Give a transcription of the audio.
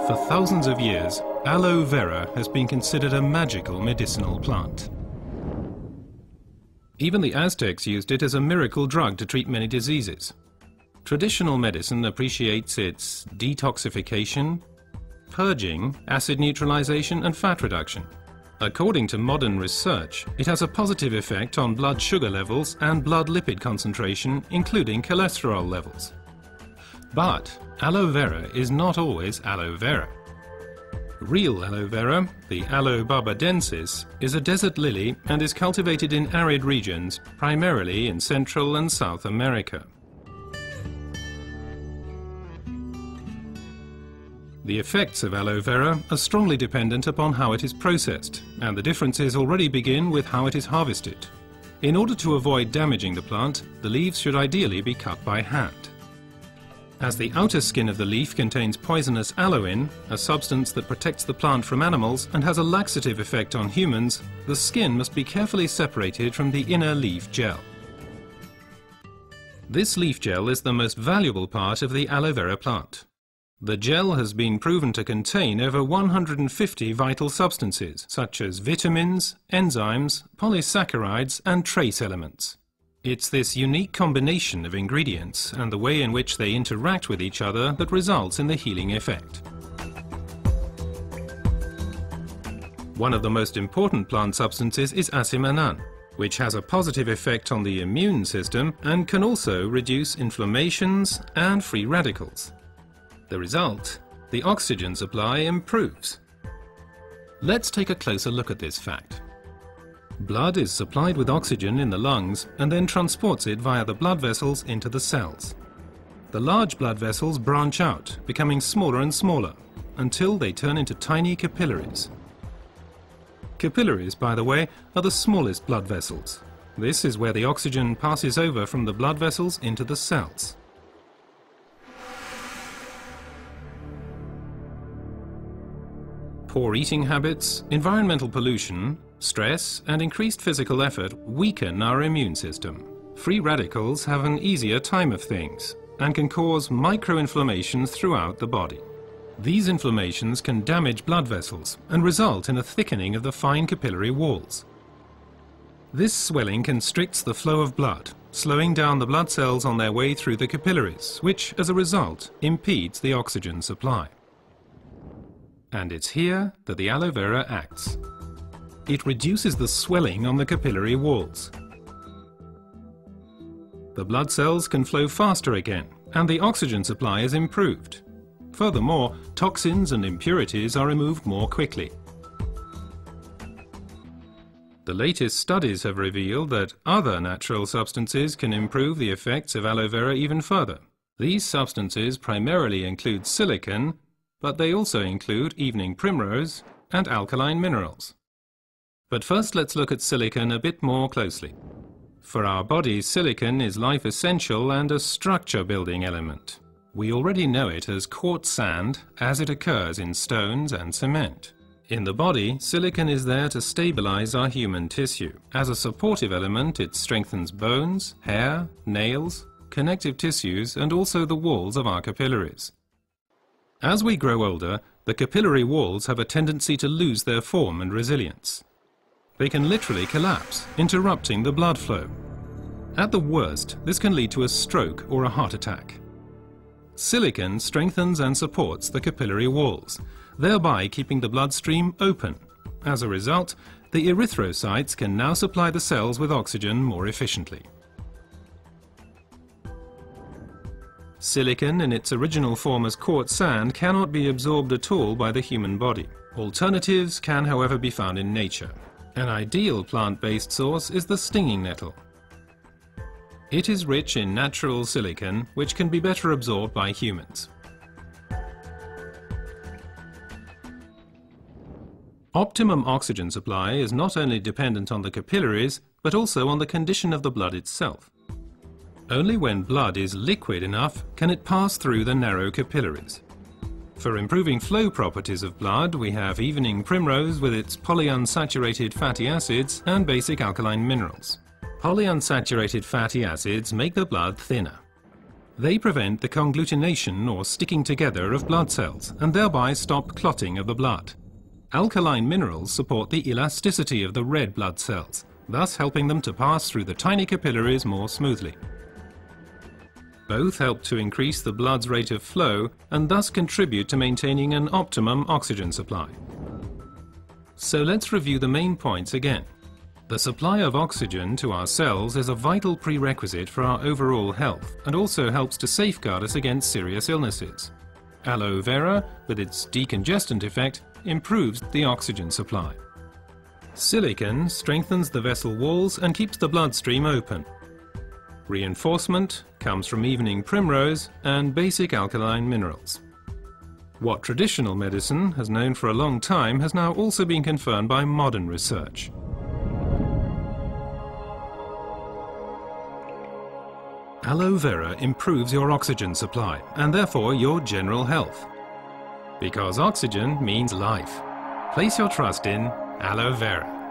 For thousands of years, Aloe Vera has been considered a magical medicinal plant. Even the Aztecs used it as a miracle drug to treat many diseases. Traditional medicine appreciates its detoxification, purging, acid neutralization and fat reduction. According to modern research, it has a positive effect on blood sugar levels and blood lipid concentration, including cholesterol levels. But aloe vera is not always aloe vera. Real aloe vera, the Aloe Barbadensis, is a desert lily and is cultivated in arid regions, primarily in Central and South America. The effects of aloe vera are strongly dependent upon how it is processed, and the differences already begin with how it is harvested. In order to avoid damaging the plant, the leaves should ideally be cut by hand. As the outer skin of the leaf contains poisonous aloin, a substance that protects the plant from animals and has a laxative effect on humans, the skin must be carefully separated from the inner leaf gel. This leaf gel is the most valuable part of the aloe vera plant. The gel has been proven to contain over 150 vital substances, such as vitamins, enzymes, polysaccharides and trace elements. It's this unique combination of ingredients and the way in which they interact with each other that results in the healing effect. One of the most important plant substances is asimanan, which has a positive effect on the immune system and can also reduce inflammations and free radicals. The result, the oxygen supply improves. Let's take a closer look at this fact. Blood is supplied with oxygen in the lungs and then transports it via the blood vessels into the cells. The large blood vessels branch out, becoming smaller and smaller, until they turn into tiny capillaries. Capillaries, by the way, are the smallest blood vessels. This is where the oxygen passes over from the blood vessels into the cells. Poor eating habits, environmental pollution, stress and increased physical effort weaken our immune system. Free radicals have an easier time of things and can cause microinflammations throughout the body. These inflammations can damage blood vessels and result in a thickening of the fine capillary walls. This swelling constricts the flow of blood, slowing down the blood cells on their way through the capillaries, which, as a result, impedes the oxygen supply. And it's here that the aloe vera acts. It reduces the swelling on the capillary walls. The blood cells can flow faster again, and the oxygen supply is improved. Furthermore, toxins and impurities are removed more quickly. The latest studies have revealed that other natural substances can improve the effects of aloe vera even further. These substances primarily include silicon, but they also include evening primrose and alkaline minerals. But first let's look at silicon a bit more closely. For our bodies, silicon is life essential and a structure-building element. We already know it as quartz sand as it occurs in stones and cement. In the body, silicon is there to stabilize our human tissue. As a supportive element, it strengthens bones, hair, nails, connective tissues, and also the walls of our capillaries. As we grow older, the capillary walls have a tendency to lose their form and resilience. They can literally collapse, interrupting the blood flow. At the worst, this can lead to a stroke or a heart attack. Silicon strengthens and supports the capillary walls, thereby keeping the bloodstream open. As a result, the erythrocytes can now supply the cells with oxygen more efficiently. Silicon in its original form as quartz sand cannot be absorbed at all by the human body. Alternatives can, however, be found in nature. An ideal plant-based source is the stinging nettle. It is rich in natural silicon, which can be better absorbed by humans. Optimum oxygen supply is not only dependent on the capillaries, but also on the condition of the blood itself. Only when blood is liquid enough can it pass through the narrow capillaries. For improving flow properties of blood, we have evening primrose with its polyunsaturated fatty acids and basic alkaline minerals. Polyunsaturated fatty acids make the blood thinner. They prevent the conglutination or sticking together of blood cells and thereby stop clotting of the blood. Alkaline minerals support the elasticity of the red blood cells, thus helping them to pass through the tiny capillaries more smoothly. Both help to increase the blood's rate of flow and thus contribute to maintaining an optimum oxygen supply. So let's review the main points again. The supply of oxygen to our cells is a vital prerequisite for our overall health and also helps to safeguard us against serious illnesses. Aloe Vera, with its decongestant effect, improves the oxygen supply. Silicon strengthens the vessel walls and keeps the bloodstream open. Reinforcement comes from evening primrose and basic alkaline minerals. What traditional medicine has known for a long time has now also been confirmed by modern research. Aloe Vera improves your oxygen supply and therefore your general health. Because oxygen means life. Place your trust in Aloe Vera.